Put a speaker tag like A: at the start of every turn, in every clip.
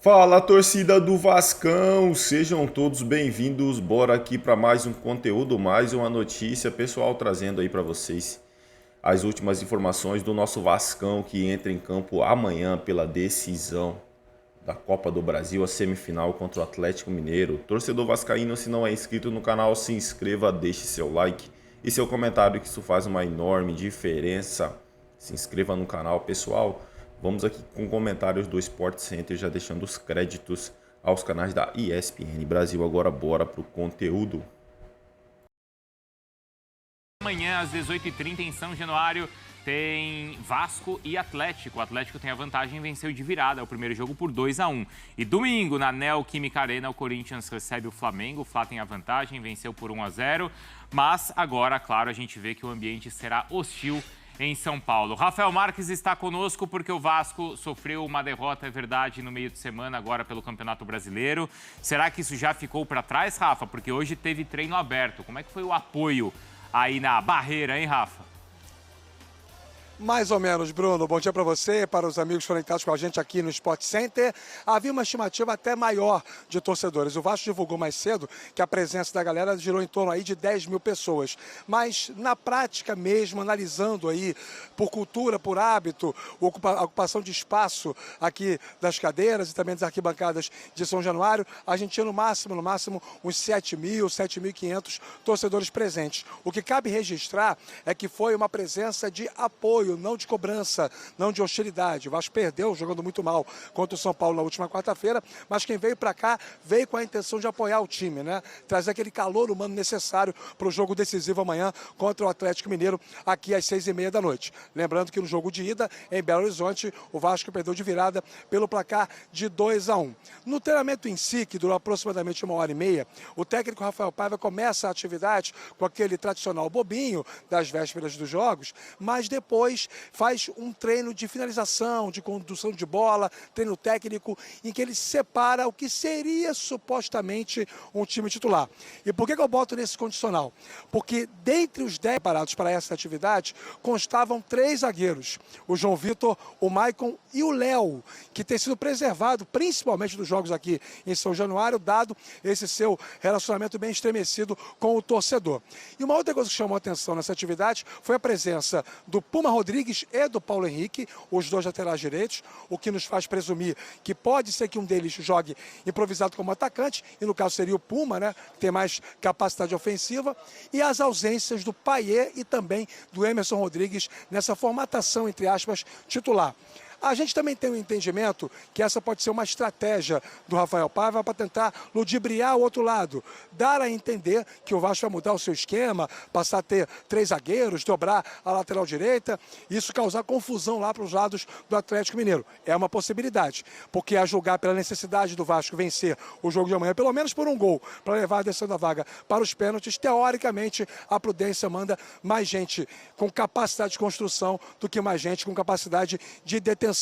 A: Fala, torcida do Vascão, sejam todos bem-vindos. Bora aqui para mais um conteúdo, mais uma notícia, pessoal, trazendo aí para vocês as últimas informações do nosso Vascão que entra em campo amanhã pela decisão da Copa do Brasil, a semifinal contra o Atlético Mineiro. Torcedor vascaíno, se não é inscrito no canal, se inscreva, deixe seu like e seu comentário, que isso faz uma enorme diferença. Se inscreva no canal, pessoal. Vamos aqui com comentários do Sport Center, já deixando os créditos aos canais da ESPN Brasil. Agora bora pro conteúdo.
B: Amanhã, às 18h30, em São Januário, tem Vasco e Atlético. O Atlético tem a vantagem e venceu de virada o primeiro jogo por 2-1. E domingo, na Neoquímica Arena, o Corinthians recebe o Flamengo. O Flá tem a vantagem, venceu por 1-0. Mas agora, claro, a gente vê que o ambiente será hostil em São Paulo. Rafael Marques está conosco porque o Vasco sofreu uma derrota, é verdade, no meio de semana agora pelo Campeonato Brasileiro. Será que isso já ficou para trás, Rafa? Porque hoje teve treino aberto. Como é que foi o apoio aí na barreira, hein, Rafa?
C: Mais ou menos, Bruno. Bom dia para você, para os amigos conectados com a gente aqui no Sport Center. Havia uma estimativa até maior de torcedores. O Vasco divulgou mais cedo que a presença da galera girou em torno aí de 10 mil pessoas. Mas na prática mesmo, analisando aí por cultura, por hábito, a ocupação de espaço aqui das cadeiras e também das arquibancadas de São Januário, a gente tinha no máximo uns 7.000, 7.500 torcedores presentes. O que cabe registrar é que foi uma presença de apoio, não de cobrança, não de hostilidade. O Vasco perdeu jogando muito mal contra o São Paulo na última quarta-feira, mas quem veio para cá veio com a intenção de apoiar o time, né? Trazer aquele calor humano necessário para o jogo decisivo amanhã contra o Atlético Mineiro, aqui às 6h30 da noite. Lembrando que no jogo de ida, em Belo Horizonte, o Vasco perdeu de virada pelo placar de 2-1. No treinamento em si, que durou aproximadamente 1h30, o técnico Rafael Paiva começa a atividade com aquele tradicional bobinho das vésperas dos jogos, mas depois faz um treino de finalização, de condução de bola, treino técnico, em que ele separa o que seria supostamente um time titular. E por que eu boto nesse condicional? Porque dentre os 10 preparados para essa atividade, constavam 3 zagueiros, o João Vitor, o Maicon e o Léo, que tem sido preservado, principalmente dos jogos aqui em São Januário, dado esse seu relacionamento bem estremecido com o torcedor. E uma outra coisa que chamou a atenção nessa atividade foi a presença do Puma Rodrigues e do Paulo Henrique, os dois laterais direitos, o que nos faz presumir que pode ser que um deles jogue improvisado como atacante, e no caso seria o Puma, né, que tem mais capacidade ofensiva, e as ausências do Payet e também do Emerson Rodrigues nessa formatação, entre aspas, titular. A gente também tem um entendimento que essa pode ser uma estratégia do Rafael Paiva para tentar ludibriar o outro lado, dar a entender que o Vasco vai mudar o seu esquema, passar a ter 3 zagueiros, dobrar a lateral direita, isso causar confusão lá para os lados do Atlético Mineiro. É uma possibilidade, porque a julgar pela necessidade do Vasco vencer o jogo de amanhã, pelo menos por um gol, para levar a decisão da vaga para os pênaltis, teoricamente a prudência manda mais gente com capacidade de construção do que mais gente com capacidade de detenção.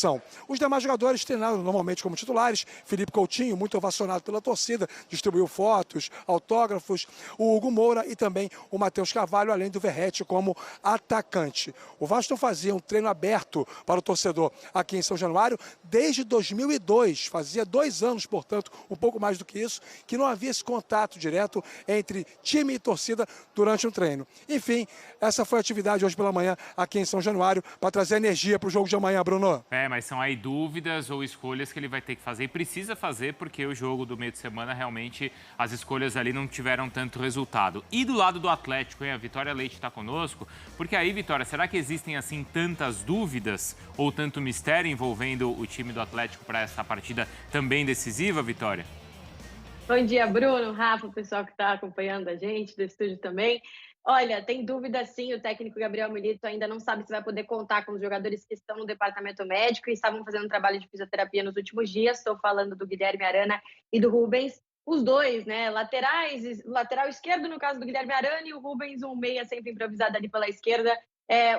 C: Os demais jogadores treinaram normalmente como titulares. Felipe Coutinho, muito ovacionado pela torcida, distribuiu fotos, autógrafos. O Hugo Moura e também o Matheus Carvalho, além do Verratti como atacante. O Vasco fazia um treino aberto para o torcedor aqui em São Januário desde 2002. Fazia 2 anos, portanto, um pouco mais do que isso, que não havia esse contato direto entre time e torcida durante um treino. Enfim, essa foi a atividade hoje pela manhã aqui em São Januário para trazer energia para o jogo de amanhã, Bruno.
B: Mas são aí dúvidas ou escolhas que ele vai ter que fazer e precisa fazer, porque o jogo do meio de semana realmente as escolhas ali não tiveram tanto resultado. E do lado do Atlético, hein? A Vitória Leite está conosco, porque aí, Vitória, será que existem assim tantas dúvidas ou tanto mistério envolvendo o time do Atlético para essa partida também decisiva, Vitória?
D: Bom dia, Bruno, Rafa, o pessoal que está acompanhando a gente, do estúdio também. Olha, tem dúvida sim, o técnico Gabriel Milito ainda não sabe se vai poder contar com os jogadores que estão no departamento médico e estavam fazendo um trabalho de fisioterapia nos últimos dias. Estou falando do Guilherme Arana e do Rubens. Os dois, né, laterais, lateral esquerdo no caso do Guilherme Arana e o Rubens, um meia sempre improvisado ali pela esquerda.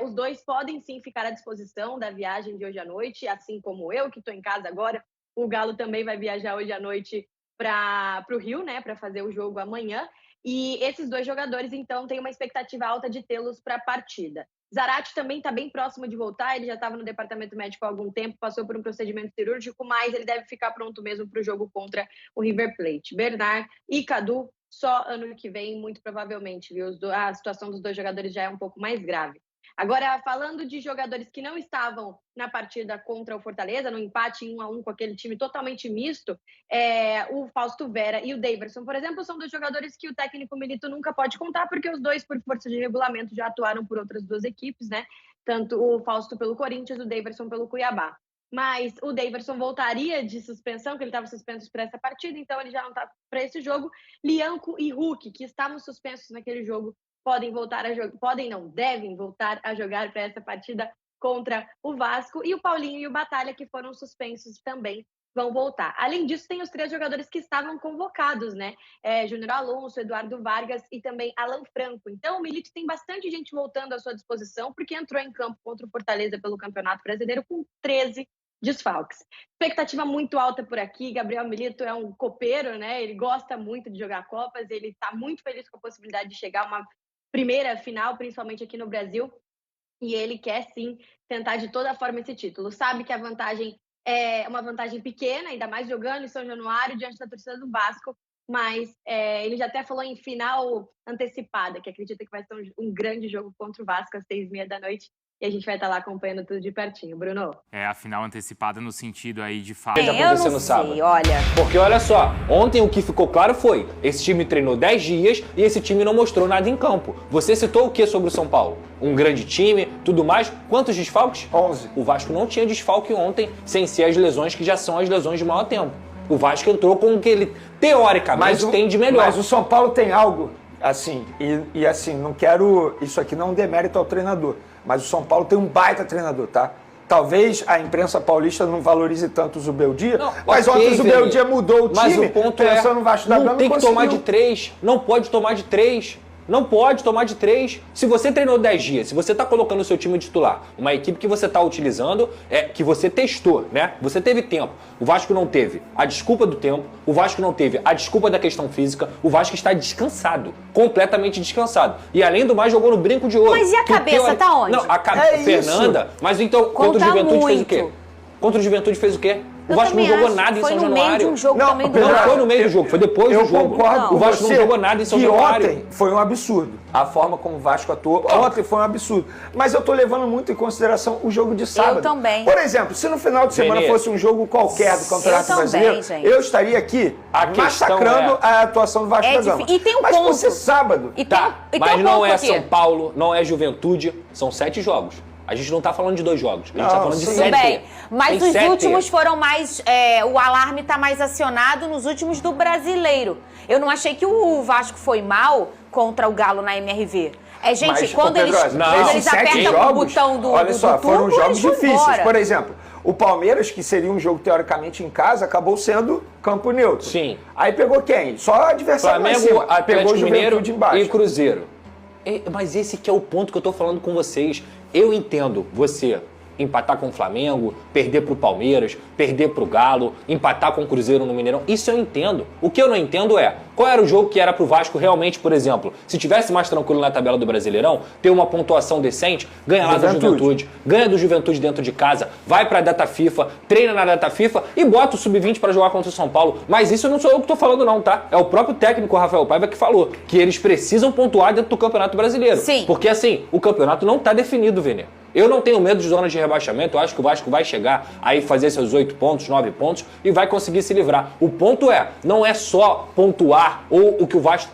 D: Os dois podem sim ficar à disposição da viagem de hoje à noite, assim como eu, que estou em casa agora. O Galo também vai viajar hoje à noite para o Rio, né, para fazer o jogo amanhã. E esses dois jogadores, então, têm uma expectativa alta de tê-los para a partida. Zarate também está bem próximo de voltar, ele já estava no departamento médico há algum tempo, passou por um procedimento cirúrgico, mas ele deve ficar pronto mesmo para o jogo contra o River Plate. Bernard e Cadu, só ano que vem, muito provavelmente, viu? A situação dos dois jogadores já é um pouco mais grave. Agora, falando de jogadores que não estavam na partida contra o Fortaleza, no empate 1-1 com aquele time totalmente misto, o Fausto Vera e o Daverson, por exemplo, são dois jogadores que o técnico Milito nunca pode contar, porque os dois, por força de regulamento, já atuaram por outras duas equipes, né? Tanto o Fausto pelo Corinthians, o Daverson pelo Cuiabá. Mas o Daverson voltaria de suspensão, que ele estava suspenso para essa partida, então ele já não está para esse jogo. Lianco e Hulk, que estavam suspensos naquele jogo, podem voltar a jogar, devem voltar a jogar para essa partida contra o Vasco. E o Paulinho e o Batalha, que foram suspensos, também vão voltar. Além disso, tem os 3 jogadores que estavam convocados, né? Júnior Alonso, Eduardo Vargas e também Alan Franco. Então, o Milito tem bastante gente voltando à sua disposição, porque entrou em campo contra o Fortaleza pelo Campeonato Brasileiro com 13 desfalques. Expectativa muito alta por aqui. Gabriel Milito é um copeiro, né? Ele gosta muito de jogar Copas, ele está muito feliz com a possibilidade de chegar a uma primeira final, principalmente aqui no Brasil, e ele quer sim tentar de toda forma esse título. Sabe que a vantagem é uma vantagem pequena, ainda mais jogando em São Januário diante da torcida do Vasco, mas ele já até falou em final antecipada, que acredita que vai ser um grande jogo contra o Vasco às 6h30 da noite. E a gente vai estar lá acompanhando tudo de pertinho. Bruno?
B: A final antecipada no sentido aí de fato.
E: Eu não sei, sábado. Olha. Porque olha só, ontem o que ficou claro foi, esse time treinou 10 dias e esse time não mostrou nada em campo. Você citou o que sobre o São Paulo? Um grande time, tudo mais. Quantos desfalques?
F: 11.
E: O Vasco não tinha desfalque ontem, sem ser as lesões que já são as lesões de maior tempo. O Vasco entrou com o que ele, teoricamente, tem de melhor.
F: Mas o São Paulo tem algo, assim, e assim, não quero... Isso aqui não demérito ao treinador. Mas o São Paulo tem um baita treinador, tá? Talvez a imprensa paulista não valorize tanto o Zubeldia, mas ontem o Zubeldia mudou o time,
E: mas o ponto
F: pensando no Vasco da Gama,
E: não tem que tomar de 3, não pode tomar de 3. Não pode tomar de 3. Se você treinou 10 dias, se você está colocando o seu time titular, uma equipe que você está utilizando, que você testou, né? Você teve tempo. O Vasco não teve a desculpa do tempo, o Vasco não teve a desculpa da questão física, o Vasco está descansado, completamente descansado. E além do mais, jogou no brinco de ouro.
G: Mas e a cabeça tá onde?
E: Não, a cabeça, Fernanda, mas então, contra o Juventude fez o quê? Contra o Juventude fez o quê? O Vasco não jogou nada em São Januário.
G: Foi no meio de um jogo também do
E: Não foi no meio do jogo, foi depois do jogo.
F: Eu concordo.
E: O Vasco não jogou nada em São Januário.
F: Ontem foi um absurdo. A forma como o Vasco atuou, ontem foi um absurdo. Mas eu tô levando muito em consideração o jogo de sábado.
G: Eu também.
F: Por exemplo, se no final de semana fosse um jogo qualquer do Campeonato Brasileiro, eu estaria aqui massacrando a atuação do Vasco da Gama.
G: E tem um
F: mas
G: ponto.
F: fosse sábado.
E: Mas não é São Paulo, não é Juventude, são 7 jogos. A gente não tá falando de 2 jogos, a gente tá falando de 7.
G: Tudo bem, mas os últimos foram mais... o alarme tá mais acionado nos últimos do Brasileiro. Eu não achei que o Vasco foi mal contra o Galo na MRV. Gente,
F: mas,
G: quando
F: Pedro,
G: eles apertam o botão do
F: olha só,
G: turbo,
F: foram jogos difíceis.
G: Embora.
F: Por exemplo, o Palmeiras, que seria um jogo teoricamente em casa, acabou sendo campo neutro.
E: Sim.
F: Aí pegou quem? Só o adversário lá em cima.
E: Flamengo,
F: Pegou o
E: Mineiro
F: Juventude embaixo.
E: E Cruzeiro. Mas esse que é o ponto que eu tô falando com vocês. Eu entendo você empatar com o Flamengo, perder pro Palmeiras, perder pro Galo, empatar com o Cruzeiro no Mineirão. Isso eu entendo. O que eu não entendo é qual era o jogo que era pro Vasco realmente, por exemplo, se tivesse mais tranquilo na tabela do Brasileirão, ter uma pontuação decente, ganha lá da Juventude, ganha do Juventude dentro de casa, vai pra data FIFA, treina na data FIFA e bota o Sub-20 pra jogar contra o São Paulo. Mas isso não sou eu que tô falando não, tá? É o próprio técnico Rafael Paiva que falou que eles precisam pontuar dentro do Campeonato Brasileiro.
G: Sim.
E: Porque assim, o campeonato não tá definido, Vene. Eu não tenho medo de zonas de rebaixamento, eu acho que o Vasco vai chegar aí fazer seus 8 pontos, 9 pontos e vai conseguir se livrar. O ponto não é só pontuar ou o que o Vasco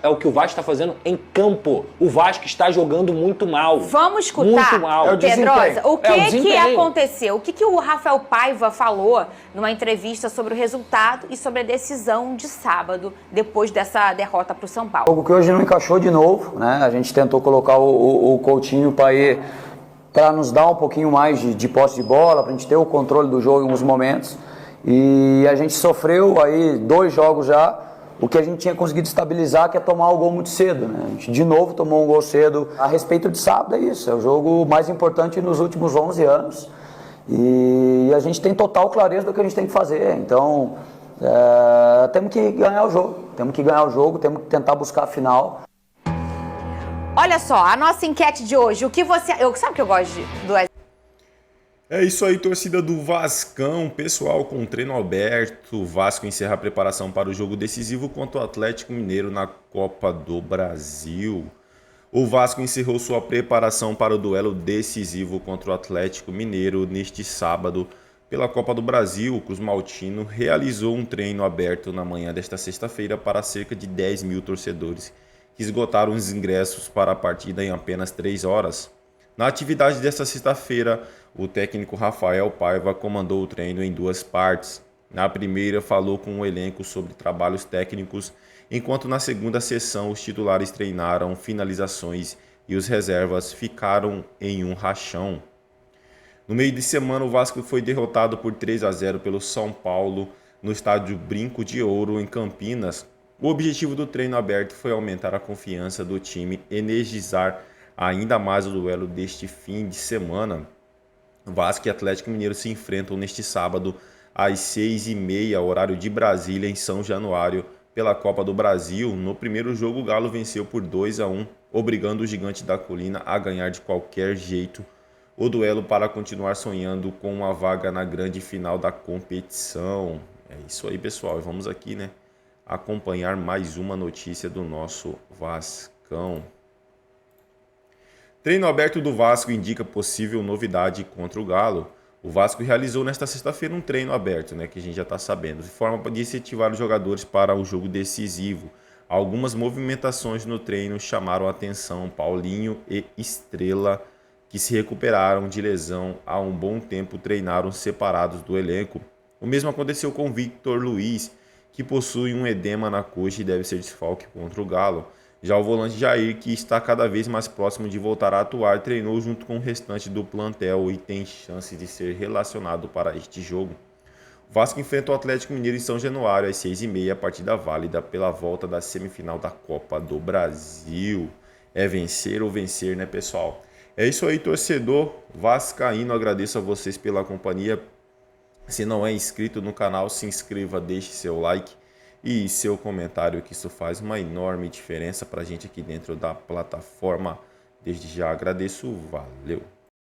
E: está fazendo em campo. O Vasco está jogando muito mal.
G: Vamos escutar,
E: muito mal.
G: Pedrosa, o que aconteceu? O que o Rafael Paiva falou numa entrevista sobre o resultado e sobre a decisão de sábado, depois dessa derrota para o São Paulo?
H: Algo que hoje não encaixou de novo, né? A gente tentou colocar o Coutinho para nos dar um pouquinho mais de posse de bola, para a gente ter o controle do jogo em alguns momentos. E a gente sofreu aí 2 jogos já, o que a gente tinha conseguido estabilizar, que é tomar o gol muito cedo, né? A gente de novo tomou um gol cedo. A respeito de sábado é isso, é o jogo mais importante nos últimos 11 anos. E a gente tem total clareza do que a gente tem que fazer. Então, temos que ganhar o jogo, temos que tentar buscar a final.
G: Olha só, a nossa enquete de hoje, o que você... Sabe que eu gosto do...
A: É isso aí, torcida do Vascão, pessoal, com treino aberto, o Vasco encerra a preparação para o jogo decisivo contra o Atlético Mineiro na Copa do Brasil. O Vasco encerrou sua preparação para o duelo decisivo contra o Atlético Mineiro neste sábado pela Copa do Brasil. O Cruz Maltino realizou um treino aberto na manhã desta sexta-feira para cerca de 10 mil torcedores, que esgotaram os ingressos para a partida em apenas 3 horas. Na atividade desta sexta-feira, o técnico Rafael Paiva comandou o treino em 2 partes. Na primeira, falou com o elenco sobre trabalhos técnicos, enquanto na segunda sessão os titulares treinaram finalizações e os reservas ficaram em um rachão. No meio de semana, o Vasco foi derrotado por 3-0 pelo São Paulo no estádio Brinco de Ouro, em Campinas. O objetivo do treino aberto foi aumentar a confiança do time, energizar ainda mais o duelo deste fim de semana. Vasco e Atlético Mineiro se enfrentam neste sábado às 6h30, horário de Brasília, em São Januário, pela Copa do Brasil. No primeiro jogo, o Galo venceu por 2-1, obrigando o Gigante da Colina a ganhar de qualquer jeito o duelo para continuar sonhando com uma vaga na grande final da competição. É isso aí, pessoal. Vamos aqui, né, acompanhar mais uma notícia do nosso Vascão. Treino aberto do Vasco indica possível novidade contra o Galo. O Vasco realizou nesta sexta-feira um treino aberto, né, que a gente já está sabendo, de forma de incentivar os jogadores para o jogo decisivo. Algumas movimentações no treino chamaram a atenção. Paulinho e Estrela, que se recuperaram de lesão há um bom tempo, treinaram separados do elenco. O mesmo aconteceu com Victor Luiz, que possui um edema na coxa e deve ser desfalque contra o Galo. Já o volante Jair, que está cada vez mais próximo de voltar a atuar, treinou junto com o restante do plantel e tem chance de ser relacionado para este jogo. O Vasco enfrenta o Atlético Mineiro em São Januário às 6h30, partida válida pela volta da semifinal da Copa do Brasil. É vencer ou vencer, né, pessoal? É isso aí, torcedor vascaíno. Agradeço a vocês pela companhia. Se não é inscrito no canal, se inscreva, deixe seu like e seu comentário, que isso faz uma enorme diferença para a gente aqui dentro da plataforma. Desde já agradeço, valeu!